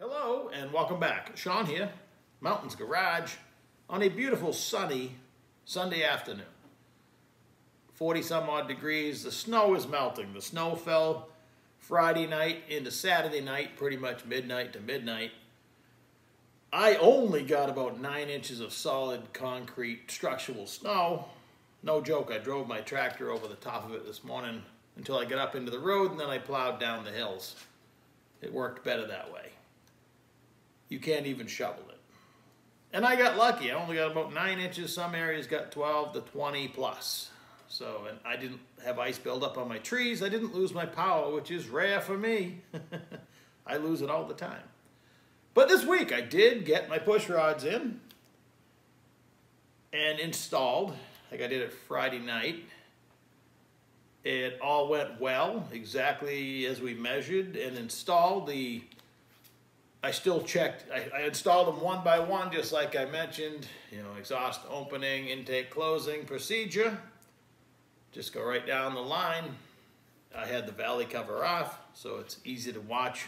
Hello and welcome back. Sean here, Mountains Garage, on a beautiful sunny Sunday afternoon. 40 some odd degrees. The snow is melting. The snow fell Friday night into Saturday night, pretty much midnight to midnight. I only got about 9 inches of solid concrete structural snow. No joke, I drove my tractor over the top of it this morning until I got up into the road, and then I plowed down the hills. It worked better that way. You can't even shovel it. And I got lucky. I only got about 9 inches. Some areas got 12 to 20 plus. So, and I didn't have ice build up on my trees. I didn't lose my power, which is rare for me. I lose it all the time. But this week I did get my push rods in and installed. Like I did it Friday night. It all went well, exactly as we measured, and installed. I still checked, I installed them one by one, just like I mentioned, exhaust opening, intake closing procedure. Just go right down the line. I had the valley cover off, so it's easy to watch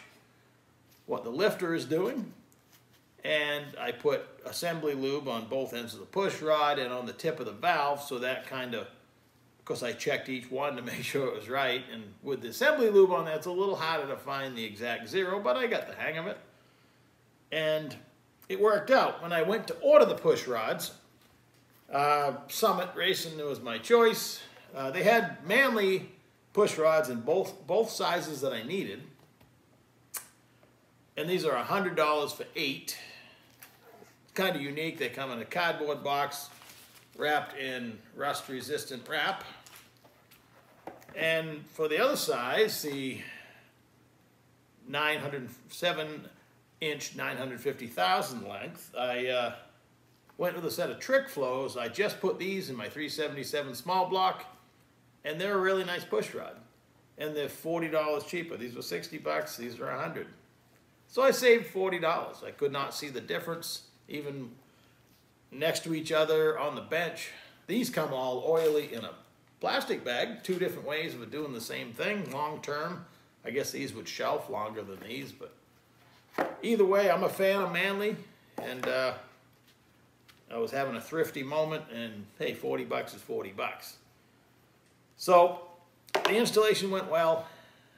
what the lifter is doing. And I put assembly lube on both ends of the push rod and on the tip of the valve, so that kind of course, I checked each one to make sure it was right. And with the assembly lube on there, it's a little harder to find the exact zero, but I got the hang of it. And it worked out. When I went to order the push rods, Summit Racing was my choice. They had Manly push rods in both sizes that I needed. And these are $100 for 8. Kind of unique. They come in a cardboard box wrapped in rust-resistant wrap. And for the other size, the 7-inch 950,000 length, I went with a set of trick flows. I just put these in my 377 small block, and they're a really nice push rod. And they're $40 cheaper. These were 60 bucks, these are 100. So I saved $40. I could not see the difference, even next to each other on the bench. These come all oily in a plastic bag, 2 different ways of doing the same thing, long term. I guess these would shelf longer than these, but either way, I'm a fan of Manly, and I was having a thrifty moment, and hey, 40 bucks is 40 bucks. So the installation went well.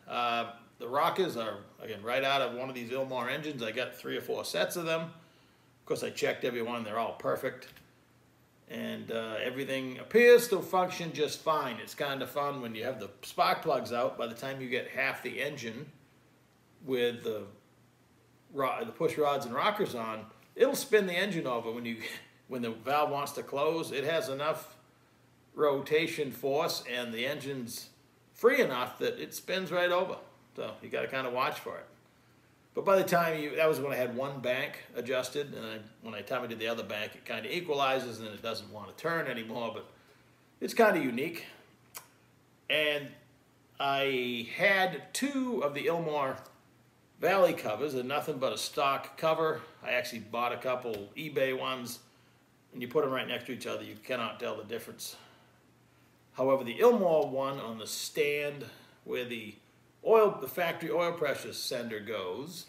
The rockers are, again, right out of one of these ILMOR engines. I got 3 or 4 sets of them. Of course, I checked every one. They're all perfect. And everything appears to function just fine. It's kind of fun when you have the spark plugs out. By the time you get half the engine with the push rods and rockers on, it'll spin the engine over when the valve wants to close. It has enough rotation force and the engine's free enough that it spins right over. So you got to kind of watch for it. But by the time that was when I had one bank adjusted, and when I did the other bank, it kind of equalizes and it doesn't want to turn anymore, but it's kind of unique. And I had 2 of the ILMOR valley covers, and nothing but a stock cover. I actually bought a couple eBay ones, and you put them right next to each other, you cannot tell the difference. However, the ILMOR one on the stand where the factory oil pressure sender goes,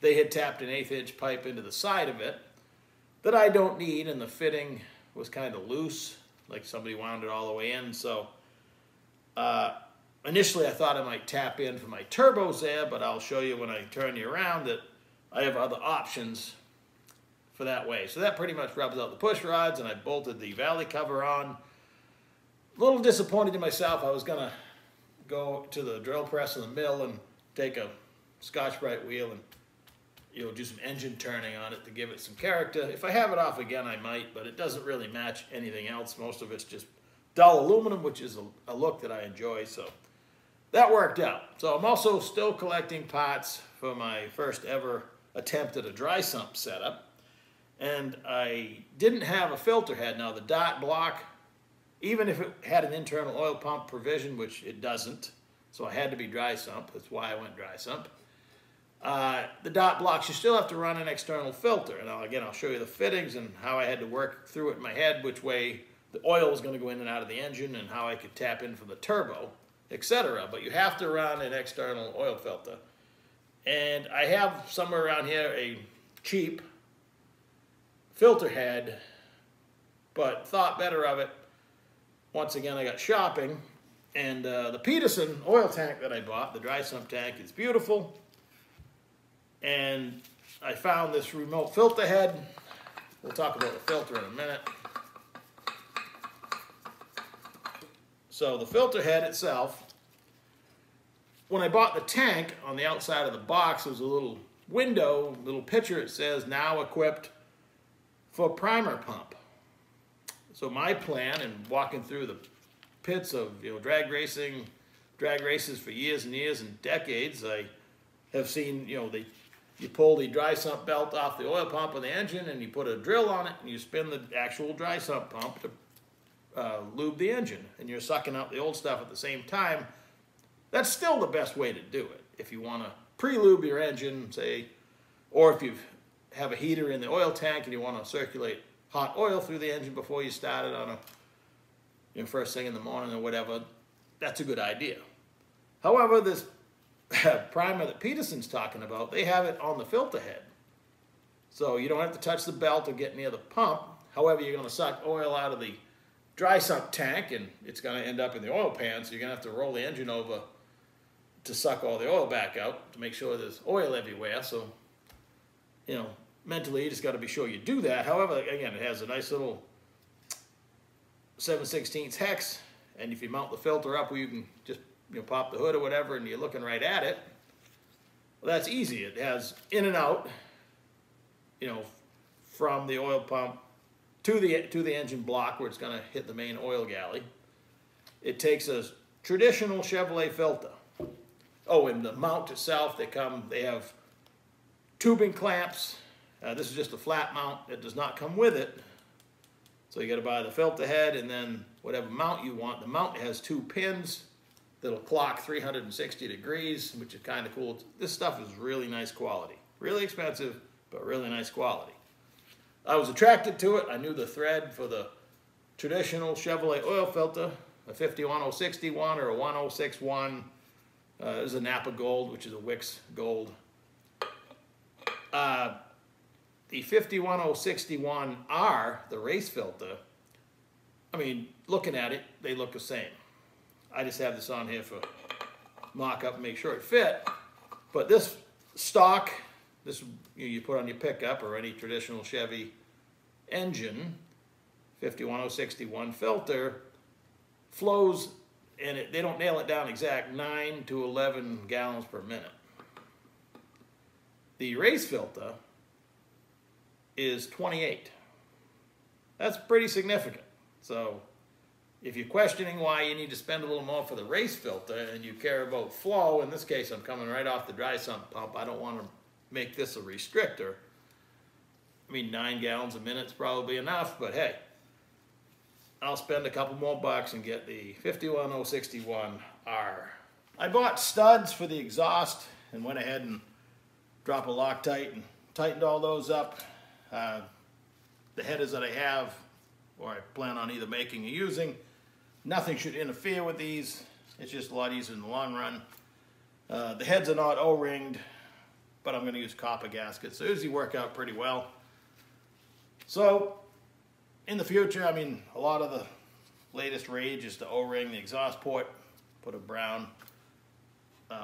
they had tapped an 1/8 inch pipe into the side of it that I don't need, and the fitting was kind of loose, like somebody wound it all the way in. So initially I thought I might tap in for my turbos there, but I'll show you when I turn you around that I have other options for that way. So that pretty much rubs out the push rods, and I bolted the valley cover on. A little disappointed in myself. I was going to go to the drill press in the mill and take a Scotch-Brite wheel and do some engine turning on it to give it some character. If I have it off again, I might, but it doesn't really match anything else. Most of it's just dull aluminum, which is a look that I enjoy, so that worked out. So I'm also still collecting parts for my first ever attempt at a dry sump setup, and I didn't have a filter head. Now the dot block, even if it had an internal oil pump provision, which it doesn't, so I had to be dry sump. That's why I went dry sump. The dot blocks, you still have to run an external filter. And I'll show you the fittings and how I had to work through it in my head, which way the oil was going to go in and out of the engine, and how I could tap in for the turbo, etc. But you have to run an external oil filter. And I have somewhere around here a cheap filter head, but thought better of it. Once again, I got shopping, and the Peterson oil tank that I bought, the dry sump tank, is beautiful. And I found this remote filter head. We'll talk about the filter in a minute. So the filter head itself, when I bought the tank, on the outside of the box, there's a little window, little picture. It says, now equipped for primer pump. So my plan, in walking through the pits of drag races for years and years and decades, I have seen, you pull the dry sump belt off the oil pump of the engine, and you put a drill on it, and you spin the actual dry sump pump to lube the engine, and you're sucking out the old stuff at the same time. That's still the best way to do it. If you want to pre-lube your engine, say, or if you have a heater in the oil tank and you want to circulate hot oil through the engine before you start it on a first thing in the morning or whatever, that's a good idea. However, this primer that Peterson's talking about, they have it on the filter head. So you don't have to touch the belt or get near the pump. However, you're going to suck oil out of the dry sump tank, and it's going to end up in the oil pan, so you're going to have to roll the engine over to suck all the oil back out to make sure there's oil everywhere. So, mentally you just got to be sure you do that. However, again, it has a nice little 7/16 hex, and if you mount the filter up where you can just pop the hood or whatever, and you're looking right at it, well, that's easy. It has in and out, from the oil pump to the engine block where it's going to hit the main oil galley. It takes a traditional Chevrolet filter. Oh, and the mount itself, they have tubing clamps. This is just a flat mount. It does not come with it. So you got to buy the filter head and then whatever mount you want. The mount has 2 pins that'll clock 360 degrees, which is kind of cool. This stuff is really nice quality. Really expensive, but really nice quality. I was attracted to it. I knew the thread for the traditional Chevrolet oil filter, a 51061 or a 1061. There's a Napa Gold, which is a Wix Gold. The 51061R, the race filter, I mean, looking at it, they look the same. I just have this on here for mock-up and make sure it fit. But this stock, this you put on your pickup or any traditional Chevy engine, 51061 filter, flows, and they don't nail it down exact, 9 to 11 gallons per minute. The race filter is 28. That's pretty significant. So if you're questioning why you need to spend a little more for the race filter and you care about flow, in this case I'm coming right off the dry sump pump, I don't want to make this a restrictor. I mean, 9 gallons a minute is probably enough, but hey, I'll spend a couple more bucks and get the 51061R. I bought studs for the exhaust and went ahead and dropped a Loctite and tightened all those up. The headers that I have, or I plan on either making or using, nothing should interfere with these. It's just a lot easier in the long run. The heads are not O-ringed, but I'm going to use copper gaskets. So they usually work out pretty well. So in the future, I mean, a lot of the latest rage is to O-ring the exhaust port, put a brown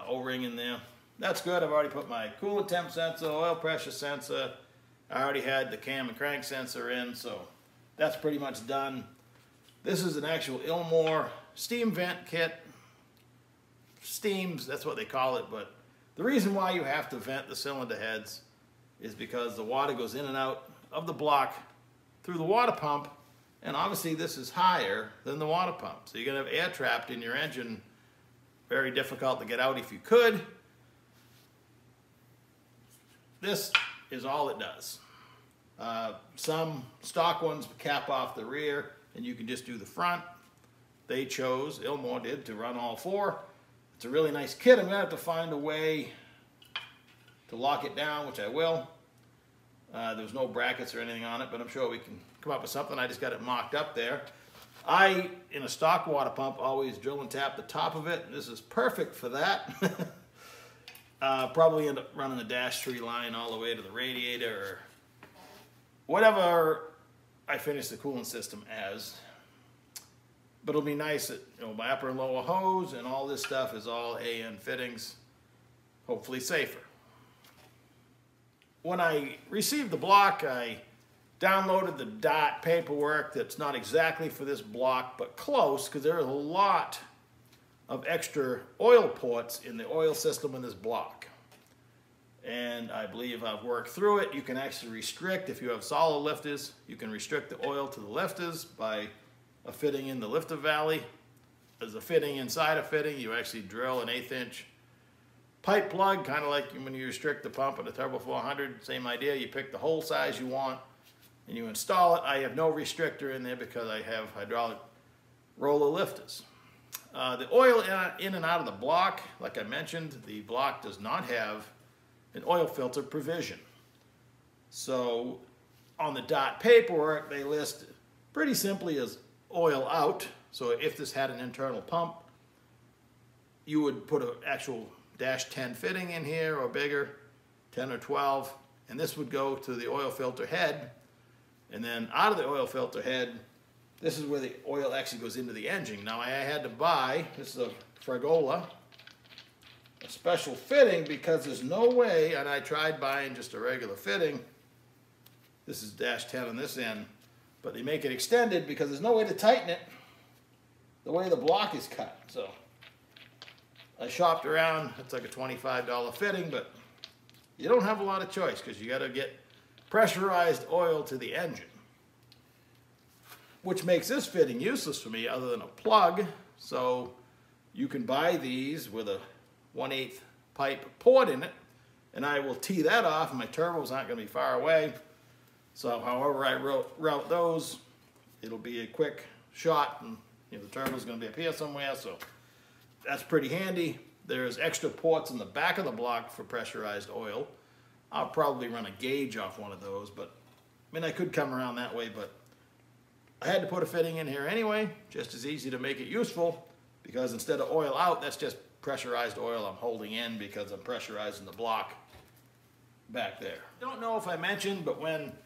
O-ring in there. That's good. I've already put my coolant temp sensor, oil pressure sensor. I already had the cam and crank sensor in, so that's pretty much done. This is an actual ILMOR steam vent kit. Steams, that's what they call it, but the reason why you have to vent the cylinder heads is because the water goes in and out of the block through the water pump, and obviously this is higher than the water pump. So you're going to have air trapped in your engine. Very difficult to get out if you could. This is all it does. Some stock ones cap off the rear and you can just do the front. They chose, ILMOR did, to run all 4. It's a really nice kit. I'm going to have to find a way to lock it down, which I will. There's no brackets or anything on it, but I'm sure we can come up with something. I just got it mocked up there. I, in a stock water pump, always drill and tap the top of it. This is perfect for that. Probably end up running the dash 3 line all the way to the radiator or whatever I finish the coolant system as. But it'll be nice that, you know, my upper and lower hose and all this stuff is all AN fittings, hopefully safer. When I received the block, I downloaded the DOT paperwork that's not exactly for this block, but close, because there is a lot of extra oil ports in the oil system in this block. And I believe I've worked through it. You can actually restrict, if you have solid lifters, you can restrict the oil to the lifters by a fitting in the lifter valley. There's a fitting inside a fitting. You actually drill an 1/8 inch pipe plug, kind of like when you restrict the pump in the Turbo 400. Same idea. You pick the hole size you want and you install it. I have no restrictor in there because I have hydraulic roller lifters. The oil in and out of the block, like I mentioned, the block does not have an oil filter provision. So on the DOT paperwork, they list pretty simply as oil out. So if this had an internal pump, you would put an actual -10 fitting in here or bigger, 10 or 12, and this would go to the oil filter head. And then out of the oil filter head, this is where the oil actually goes into the engine. Now I had to buy, this is a Fragola, a special fitting, because there's no way, and I tried buying just a regular fitting. This is -10 on this end, but they make it extended because there's no way to tighten it the way the block is cut. So I shopped around. It's like a $25 fitting, but you don't have a lot of choice because you got to get pressurized oil to the engine, which makes this fitting useless for me other than a plug. So you can buy these with a 1/8 pipe port in it, and I will tee that off, and my turbos aren't going to be far away. So however I route those, it'll be a quick shot, and you know, the turbo's going to be up here somewhere, so that's pretty handy. There's extra ports in the back of the block for pressurized oil. I'll probably run a gauge off one of those, but I mean, I could come around that way, but I had to put a fitting in here anyway, just as easy to make it useful, because instead of oil out, that's just pressurized oil I'm holding in because I'm pressurizing the block back there. Don't know if I mentioned, but when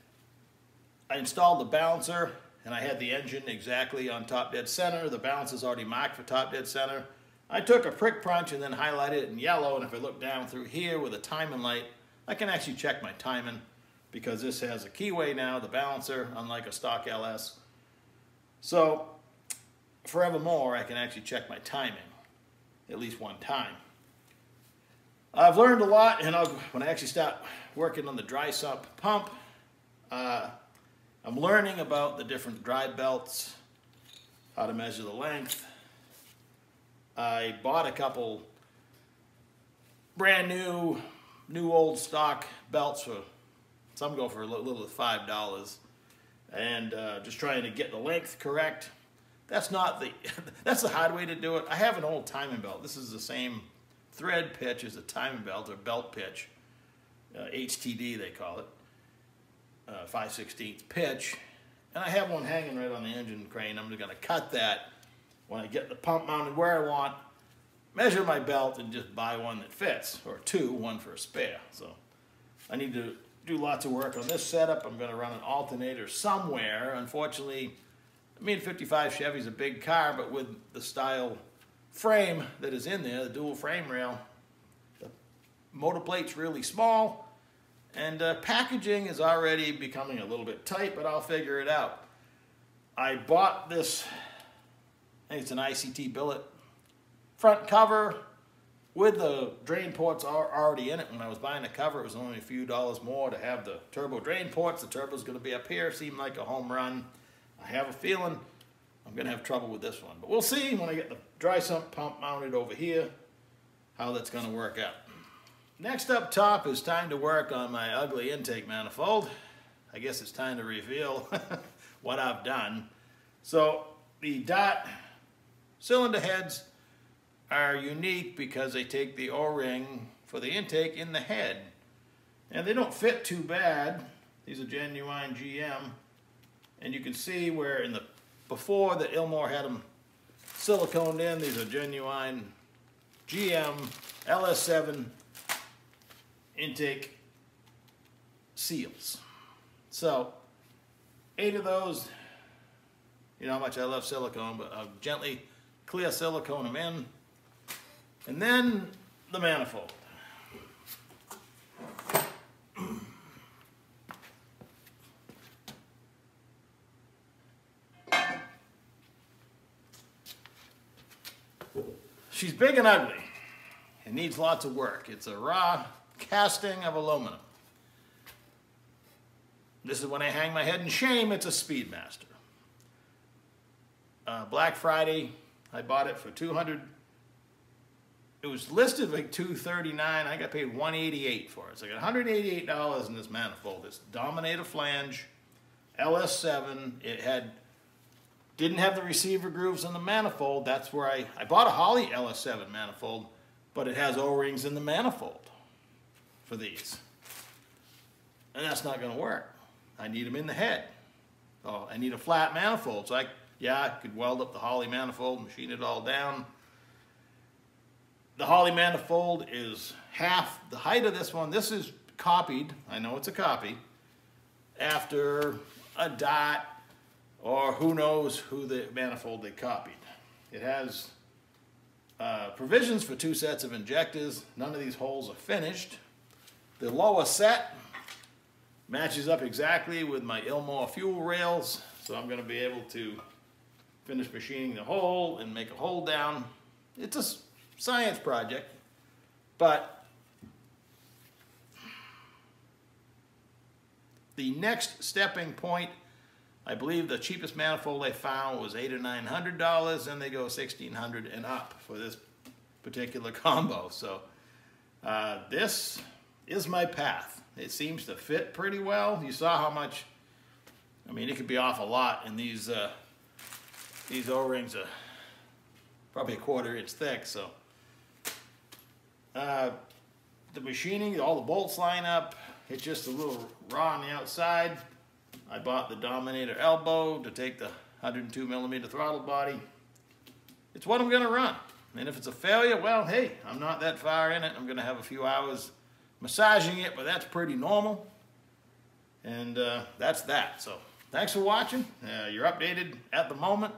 I installed the balancer and I had the engine exactly on top dead center, the balancer's already marked for top dead center. I took a prick punch and then highlighted it in yellow, and if I look down through here with a timing light, I can actually check my timing, because this has a keyway now, the balancer, unlike a stock LS. So forevermore, I can actually check my timing at least one time. I've learned a lot, and when I actually start working on the dry sump pump, I'm learning about the different drive belts, how to measure the length. I bought a couple brand new old stock belts for, some go for a little as $5, and just trying to get the length correct. That's not the, that's the hard way to do it. I have an old timing belt. This is the same thread pitch as a timing belt, or belt pitch, HTD they call it, 5/16 pitch. And I have one hanging right on the engine crane. I'm just gonna cut that when I get the pump mounted where I want, measure my belt, and just buy one that fits, or two, one for a spare. So I need to do lots of work on this setup. I'm gonna run an alternator somewhere. Unfortunately, I mean, 55 Chevy's a big car, but with the style frame that is in there, the dual frame rail, the motor plate's really small, and packaging is already becoming a little bit tight, but I'll figure it out. I bought this, I think it's an ICT billet front cover with the drain ports already in it. When I was buying the cover, it was only a few dollars more to have the turbo drain ports. The turbo's going to be up here. Seemed like a home run. I have a feeling I'm going to have trouble with this one, but we'll see when I get the dry sump pump mounted over here how that's going to work out. Next up top is time to work on my ugly intake manifold. I guess it's time to reveal what I've done. So the DOT cylinder heads are unique because they take the O-ring for the intake in the head, and they don't fit too bad. These are genuine GM. And you can see where in the before that ILMOR had them siliconed in. These are genuine GM LS7 intake seals. So 8 of those, you know how much I love silicone, but I'll gently clear silicone them in. And then the manifold. She's big and ugly. It needs lots of work. It's a raw casting of aluminum. This is when I hang my head in shame. It's a Speedmaster. Black Friday, I bought it for $200. It was listed like $239. I got paid $188 for it. So I got $188 in this manifold. This Dominator flange, LS7. It didn't have the receiver grooves in the manifold. That's where I bought a Holley LS7 manifold, but it has O-rings in the manifold for these. And that's not going to work. I need them in the head. Oh, I need a flat manifold. So I could weld up the Holley manifold, machine it all down. The Holley manifold is half the height of this one. This is copied, I know it's a copy, after a Dot or who knows who the manifold they copied. It has provisions for 2 sets of injectors. None of these holes are finished. The lower set matches up exactly with my ILMOR fuel rails, so I'm going to be able to finish machining the hole and make a hole down. It's a science project, but the next stepping point, I believe the cheapest manifold I found was $800 or $900, and they go $1,600 and up for this particular combo. So this is my path. It seems to fit pretty well. You saw how much, I mean, it could be off a lot, and these O-rings are probably a 1/4 inch thick. So the machining, all the bolts line up. It's just a little raw on the outside. I bought the Dominator elbow to take the 102mm throttle body. It's what I'm going to run. And if it's a failure, well, hey, I'm not that far in it. I'm going to have a few hours massaging it, but that's pretty normal. And that's that. So thanks for watching. You're updated at the moment.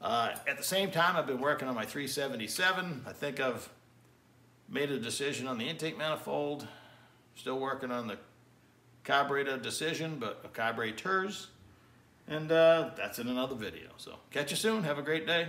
At the same time, I've been working on my 377. I think I've made a decision on the intake manifold. Still working on the carburetor decision, but carburetors. And that's in another video. So catch you soon. Have a great day.